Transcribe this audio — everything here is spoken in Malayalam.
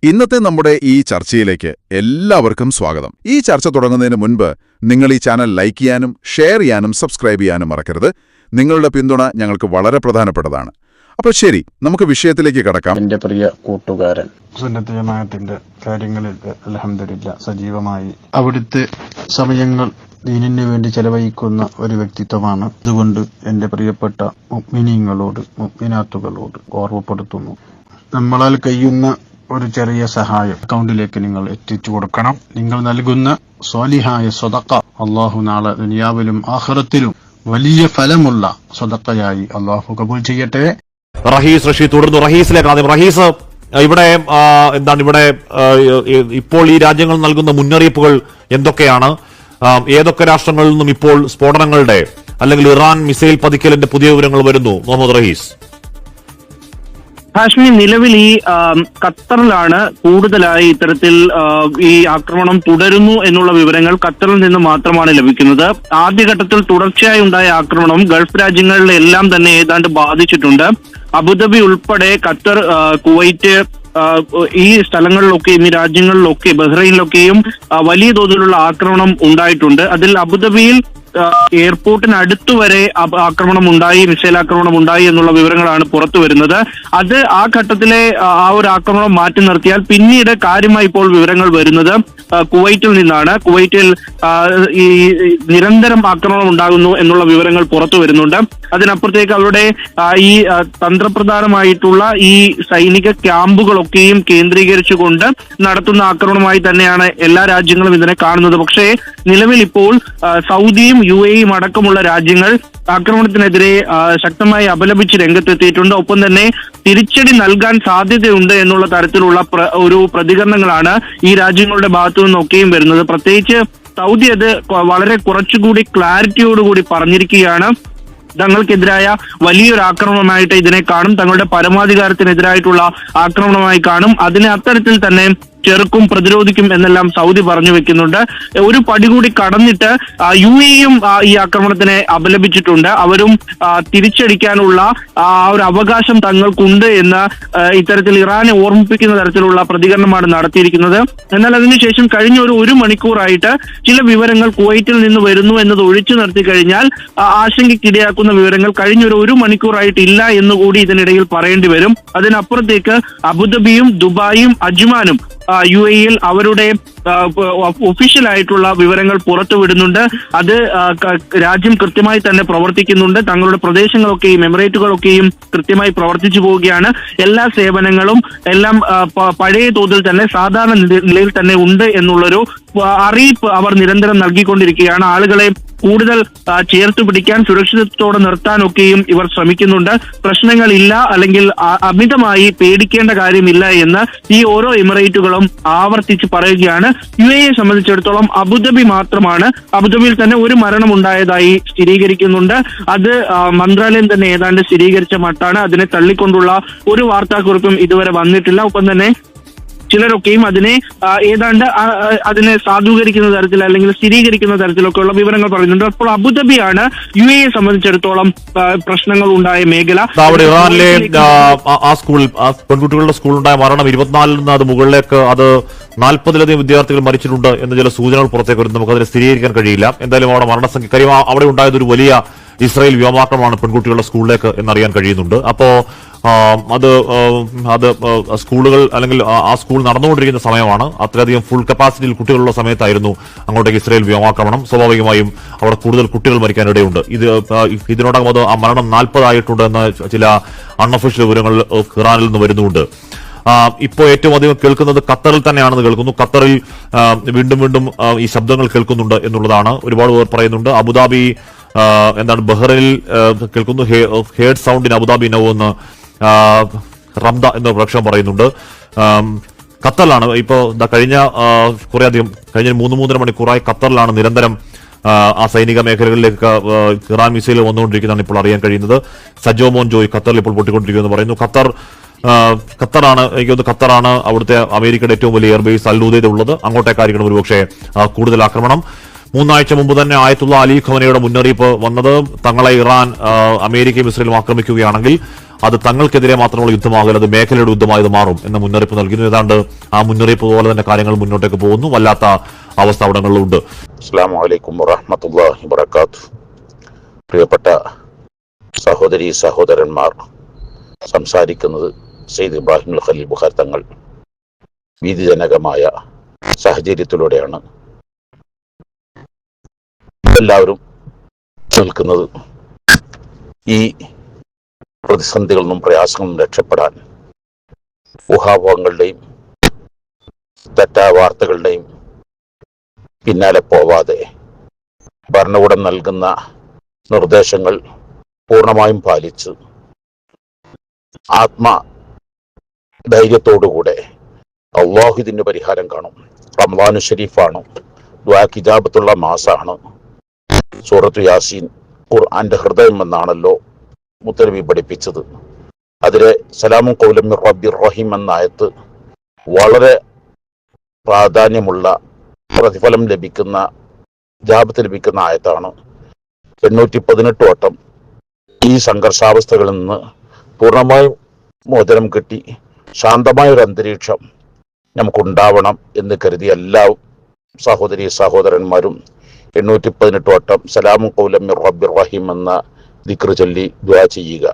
ഇന്നത്തെ നമ്മുടെ ഈ ചർച്ചയിലേക്ക് എല്ലാവർക്കും സ്വാഗതം. ഈ ചർച്ച തുടങ്ങുന്നതിന് മുൻപ് നിങ്ങൾ ഈ ചാനൽ ലൈക്ക് ചെയ്യാനും ഷെയർ ചെയ്യാനും സബ്സ്ക്രൈബ് ചെയ്യാനും മറക്കരുത്. നിങ്ങളുടെ പിന്തുണ ഞങ്ങൾക്ക് വളരെ പ്രധാനപ്പെട്ടതാണ്. അപ്പോൾ ശരി, നമുക്ക് വിഷയത്തിലേക്ക് കടക്കാം. എന്റെ പ്രിയ കൂട്ടുകാരൻ, സുന്നത്ത് ജമാഅത്തിന്റെ കാര്യങ്ങളിൽ അൽഹംദുലില്ലാ സജീവമായി അവിടുത്തെ സമയങ്ങൾ ദീനിന് വേണ്ടി ചെലവഴിക്കുന്ന ഒരു വ്യക്തിത്വമാണ്. അതുകൊണ്ട് എന്റെ പ്രിയപ്പെട്ട മുഅ്മിനീങ്ങളോട് മുഅ്മിനാത്തുകളോട് ഓർമ്മപ്പെടുത്തുന്നു, നമ്മളാൽ കഴിയുന്ന ഒരു ചെറിയ സഹായം അക്കൗണ്ടിലേക്ക് നിങ്ങൾ എത്തിച്ചു കൊടുക്കണം. നിങ്ങൾ നൽകുന്ന സ്വാലിഹായ സ്വതക്ക അള്ളാഹു നാളെ ദുനിയാവിലും ആഖിറത്തിലും വലിയ ഫലമുള്ള സ്വതക്കയായി അള്ളാഹു കബൂൽ ചെയ്യട്ടെ. റഹീസ് റഷീദ് തുടർന്നു റഹീസിലേക്ക് ആദ്യം. റഹീസ്, ഇവിടെ ഇപ്പോൾ ഈ രാജ്യങ്ങൾ നൽകുന്ന മുന്നറിയിപ്പുകൾ എന്തൊക്കെയാണ്? ഏതൊക്കെ രാഷ്ട്രങ്ങളിൽ നിന്നും ഇപ്പോൾ സ്ഫോടനങ്ങളുടെ അല്ലെങ്കിൽ ഇറാൻ മിസൈൽ പതിക്കലിന്റെ പുതിയ വിവരങ്ങൾ വരുന്നു? മുഹമ്മദ് റഹീസ്. ഹാഷ്മി, നിലവിൽ ഈ ഖത്തറിലാണ് കൂടുതലായി ഇത്തരത്തിൽ ഈ ആക്രമണം തുടരുന്നു എന്നുള്ള വിവരങ്ങൾ ഖത്തറിൽ നിന്ന് മാത്രമാണ് ലഭിക്കുന്നത്. ആദ്യഘട്ടത്തിൽ തുടർച്ചയായി ഉണ്ടായ ആക്രമണം ഗൾഫ് രാജ്യങ്ങളിലെല്ലാം തന്നെ ഏതാണ്ട് ബാധിച്ചിട്ടുണ്ട്. അബുദാബി ഉൾപ്പെടെ ഖത്തർ, കുവൈറ്റ്, ഈ സ്ഥലങ്ങളിലൊക്കെയും ഈ രാജ്യങ്ങളിലൊക്കെ ബഹ്റൈനിലൊക്കെയും വലിയ തോതിലുള്ള ആക്രമണം ഉണ്ടായിട്ടുണ്ട്. അതിൽ അബുദാബിയിൽ എയർപോർട്ടിന് അടുത്തുവരെ ആക്രമണം ഉണ്ടായി, മിസൈൽ ആക്രമണം ഉണ്ടായി എന്നുള്ള വിവരങ്ങളാണ് പുറത്തു വരുന്നത്. അത് ആ ഘട്ടത്തിലെ ആ ഒരു ആക്രമണം മാറ്റി നിർത്തിയാൽ പിന്നീട് കാര്യമായി ഇപ്പോൾ വിവരങ്ങൾ വരുന്നത് കുവൈറ്റിൽ നിന്നാണ്. കുവൈറ്റിൽ ഈ നിരന്തരം ആക്രമണം ഉണ്ടാകുന്നു എന്നുള്ള വിവരങ്ങൾ പുറത്തു വരുന്നുണ്ട്. അതിനപ്പുറത്തേക്ക് അവരുടെ ഈ തന്ത്രപ്രധാനമായിട്ടുള്ള ഈ സൈനിക ക്യാമ്പുകളൊക്കെയും കേന്ദ്രീകരിച്ചുകൊണ്ട് നടത്തുന്ന ആക്രമണമായി തന്നെയാണ് എല്ലാ രാജ്യങ്ങളും ഇതിനെ കാണുന്നത്. പക്ഷേ നിലവിൽ ഇപ്പോൾ സൗദിയും UAE അടക്കമുള്ള രാജ്യങ്ങൾ ആക്രമണത്തിനെതിരെ ശക്തമായി അപലപിച്ച് രംഗത്തെത്തിയിട്ടുണ്ട്. ഒപ്പം തന്നെ തിരിച്ചടി നൽകാൻ സാധ്യതയുണ്ട് എന്നുള്ള തരത്തിലുള്ള ഒരു പ്രതികരണങ്ങളാണ് ഈ രാജ്യങ്ങളുടെ ഭാഗത്തു നിന്നൊക്കെയും വരുന്നത്. പ്രത്യേകിച്ച് സൗദി അത് വളരെ കുറച്ചുകൂടി ക്ലാരിറ്റിയോടുകൂടി പറഞ്ഞിരിക്കുകയാണ്. തങ്ങൾക്കെതിരായ വലിയൊരു ആക്രമണമായിട്ട് ഇതിനെ കാണും, തങ്ങളുടെ പരമാധികാരത്തിനെതിരായിട്ടുള്ള ആക്രമണമായി കാണും. അതിനെ അത്തരത്തിൽ തന്നെ ചെറുക്കും പ്രതിരോധിക്കും എന്നെല്ലാം സൗദി പറഞ്ഞു വെക്കുന്നുണ്ട്. ഒരു പടി കൂടി കടന്നിട്ട് UAEയും ഈ ആക്രമണത്തിനെ അപലപിച്ചിട്ടുണ്ട്. അവരും തിരിച്ചടിക്കാനുള്ള ഒരു അവകാശം തങ്ങൾക്കുണ്ട് എന്ന് ഇത്തരത്തിൽ ഇറാനെ ഓർമ്മിപ്പിക്കുന്ന തരത്തിലുള്ള പ്രതികരണമാണ് നടത്തിയിരിക്കുന്നത്. എന്നാൽ അതിനുശേഷം കഴിഞ്ഞ ഒരു മണിക്കൂറായിട്ട് ചില വിവരങ്ങൾ കുവൈറ്റിൽ നിന്ന് വരുന്നു എന്നത് ഒഴിച്ചു നിർത്തി കഴിഞ്ഞാൽ ആശങ്കയ്ക്കിടയാക്കുന്ന വിവരങ്ങൾ കഴിഞ്ഞ ഒരു മണിക്കൂറായിട്ട് ഇല്ല എന്നുകൂടി ഇതിനിടയിൽ പറയേണ്ടി വരും. അതിനപ്പുറത്തേക്ക് അബുദാബിയും ദുബായും അജ്മാനും UAEയിൽ അവരുടെ ഒഫീഷ്യൽ ആയിട്ടുള്ള വിവരങ്ങൾ പുറത്തുവിടുന്നുണ്ട്. അത് രാജ്യം കൃത്യമായി തന്നെ പ്രവർത്തിക്കുന്നുണ്ട്. തങ്ങളുടെ പ്രദേശങ്ങളൊക്കെയും എമിറേറ്റുകളൊക്കെയും കൃത്യമായി പ്രവർത്തിച്ചു പോവുകയാണ്. എല്ലാ സേവനങ്ങളും എല്ലാം പഴയ തോതിൽ തന്നെ സാധാരണ നിലയിൽ തന്നെ ഉണ്ട് എന്നുള്ളൊരു അറിയിപ്പ് അവർ നിരന്തരം നൽകിക്കൊണ്ടിരിക്കുകയാണ്. ആളുകളെ കൂടുതൽ ചേർത്ത് പിടിക്കാൻ, സുരക്ഷിതത്വത്തോടെ നിർത്താനൊക്കെയും ഇവർ ശ്രമിക്കുന്നുണ്ട്. പ്രശ്നങ്ങളില്ല അല്ലെങ്കിൽ അമിതമായി പേടിക്കേണ്ട കാര്യമില്ല എന്ന് ഈ ഓരോ എമിറേറ്റുകളും ആവർത്തിച്ച് പറയുകയാണ്. UAE സംബന്ധിച്ചിടത്തോളം അബുദാബി മാത്രമാണ്. അബുദാബിയിൽ തന്നെ ഒരു മരണം ഉണ്ടായതായി സ്ഥിരീകരിക്കുന്നുണ്ട്. അത് മന്ത്രാലയം തന്നെ ഏതാണ്ട് സ്ഥിരീകരിച്ച മട്ടാണ്. അതിനെ തള്ളിക്കൊണ്ടുള്ള ഒരു വാർത്താക്കുറിപ്പും ഇതുവരെ വന്നിട്ടില്ല. ഒപ്പം തന്നെ ചിലരൊക്കെയും ഏതാണ്ട് അതിനെ സാധൂകരിക്കുന്ന തരത്തിൽ അല്ലെങ്കിൽ സ്ഥിരീകരിക്കുന്ന തരത്തിലൊക്കെയുള്ള വിവരങ്ങൾ പറയുന്നുണ്ട്. അപ്പോൾ അബുദാബിയാണ് UAE സംബന്ധിച്ചിടത്തോളം പ്രശ്നങ്ങൾ ഉണ്ടായ മേഖല. ഇറാനിലെ ആ സ്കൂളിൽ പെൺകുട്ടികളുടെ സ്കൂളുണ്ടായ മരണം 24 നിന്ന് അത് മുകളിലേക്ക് 40-ലധികം വിദ്യാർത്ഥികൾ മരിച്ചിട്ടുണ്ട് എന്ന് ചില സൂചനകൾ പുറത്തേക്ക് വരുന്നു. നമുക്കതിനെ സ്ഥിരീകരിക്കാൻ കഴിയില്ല. എന്തായാലും അവിടെ മരണസംഖ്യ കാര്യം അവിടെ ഉണ്ടായത് ഒരു വലിയ ഇസ്രായേൽ വ്യോമാക്രമണമാണ് പെൺകുട്ടികളുടെ സ്കൂളിലേക്ക് എന്നറിയാൻ കഴിയുന്നുണ്ട്. അപ്പോ അത് സ്കൂളുകൾ അല്ലെങ്കിൽ ആ സ്കൂൾ നടന്നുകൊണ്ടിരിക്കുന്ന സമയമാണ്. അത്രയധികം ഫുൾ കപ്പാസിറ്റിയിൽ കുട്ടികളുള്ള സമയത്തായിരുന്നു അങ്ങോട്ടേക്ക് ഇസ്രായേൽ വ്യോമാക്രമണം. സ്വാഭാവികമായും അവിടെ കൂടുതൽ കുട്ടികൾ മരിക്കാനിടയുണ്ട്. ഇതിനോടകം ആ മരണം 40 ആയിട്ടുണ്ട് എന്ന ചില അൺഒഫീഷ്യൽ വിവരങ്ങൾ ഇറാനിൽ നിന്ന് വരുന്നുണ്ട്. ഇപ്പോൾ ഏറ്റവും അധികം കേൾക്കുന്നത് ഖത്തറിൽ തന്നെയാണെന്ന് കേൾക്കുന്നു. ഖത്തറിൽ വീണ്ടും ഈ ശബ്ദങ്ങൾ കേൾക്കുന്നുണ്ട് എന്നുള്ളതാണ് ഒരുപാട് പേർ പറയുന്നുണ്ട്. അബുദാബി ബഹ്റൈനിൽ കേൾക്കുന്നു. Herd sound in Abu Dhabi now എന്ന് റംദ എന്ന പ്രേക്ഷകൻ പറയുന്നുണ്ട്. ഖത്തറിലാണ് ഇപ്പോൾ കഴിഞ്ഞ 3-3.5 മണിക്കൂറായി ഖത്തറിലാണ് നിരന്തരം ആ സൈനിക മേഖലകളിലേക്ക് ഇറാൻ മിസൈൽ വന്നുകൊണ്ടിരിക്കുന്നതാണ് ഇപ്പോൾ അറിയാൻ കഴിയുന്നത്. സജോ മോൻ ജോയ് ഖത്തറിൽ ഇപ്പോൾ പൊട്ടിക്കൊണ്ടിരിക്കുമെന്ന് പറയുന്നു. ഖത്തറാണ് അവിടുത്തെ അമേരിക്കയുടെ ഏറ്റവും വലിയ എയർബേസ് അൽ ഉദൈദ ഉള്ളത്. അങ്ങോട്ടേക്കായിരിക്കണം ഒരുപക്ഷെ കൂടുതൽ ആക്രമണം. മൂന്നാഴ്ച മുമ്പ് തന്നെ ആയത്തുള്ള അലി ഖമനയുടെ മുന്നറിയിപ്പ് വന്നത് തങ്ങളെ ഇറാൻ അമേരിക്കയും ഇസ്രയേലും ആക്രമിക്കുകയാണെങ്കിൽ അത് തങ്ങൾക്കെതിരെ മാത്രമുള്ള യുദ്ധമാകില്ല, അത് മേഖലയുടെ യുദ്ധമായത് മാറും എന്ന മുന്നറിയിപ്പ് നൽകുന്നു. ഏതാണ്ട് ആ മുന്നറിയിപ്പ് പോലെ തന്നെ കാര്യങ്ങൾ മുന്നോട്ടേക്ക് പോകുന്നു. വല്ലാത്ത അവസ്ഥ അവിടങ്ങളിലുണ്ട്. അസ്സലാമു അലൈക്കും വറഹ്മത്തുള്ളാഹി വബറകാതുഹു. പ്രിയപ്പെട്ട സഹോദരി സഹോദരന്മാർ, സംസാരിക്കുന്നത് സയ്യിദ് ഇബ്രാഹിം ഖലീൽ ബുഖാരി തങ്ങൾ. ഭീതിജനകമായ സാഹചര്യത്തിലൂടെയാണ് എല്ലാവരും നിൽക്കുന്നത്. ഈ പ്രതിസന്ധികളിൽ നിന്നും പ്രയാസങ്ങളിൽ നിന്നും രക്ഷപ്പെടാൻ ഊഹാപോഹങ്ങളുടെയും തെറ്റായ വാർത്തകളുടെയും പിന്നാലെ പോവാതെ ഭരണകൂടം നൽകുന്ന നിർദ്ദേശങ്ങൾ പൂർണ്ണമായും പാലിച്ച് ആത്മധൈര്യത്തോടുകൂടെ അള്ളാഹു ഇതിന് പരിഹാരം കാണും. റമദാനു ഷരീഫാണ്, ദുആ കിജാബത്തുള്ള മാസമാണ്. സൂറത്തു യാസീൻ ഖുർആന്റെ ഹൃദയം എന്നാണല്ലോ മുത്തനബി പഠിപ്പിച്ചത്. അതിലെ സലാമുൻ ഖൗലൻ മിർ റബ്ബിർ റഹീം എന്ന ആയത്ത് വളരെ പ്രാധാന്യമുള്ള, പ്രതിഫലം ലഭിക്കുന്ന, ജാബത്ത് ലഭിക്കുന്ന ആയത്താണ്. 818 വട്ടം ഈ സംഘർഷാവസ്ഥകളിൽ നിന്ന് പൂർണ്ണമായും മോചനം കിട്ടി ശാന്തമായ ഒരു അന്തരീക്ഷം നമുക്കുണ്ടാവണം എന്ന് കരുതി എല്ലാ സഹോദരി സഹോദരന്മാരും 818 വട്ടം സലാമുൻ ഖൗലൻ മിർ റബ്ബിർ റഹീം എന്ന ദിക്ർ ചൊല്ലി ദുആ ചെയ്യുക.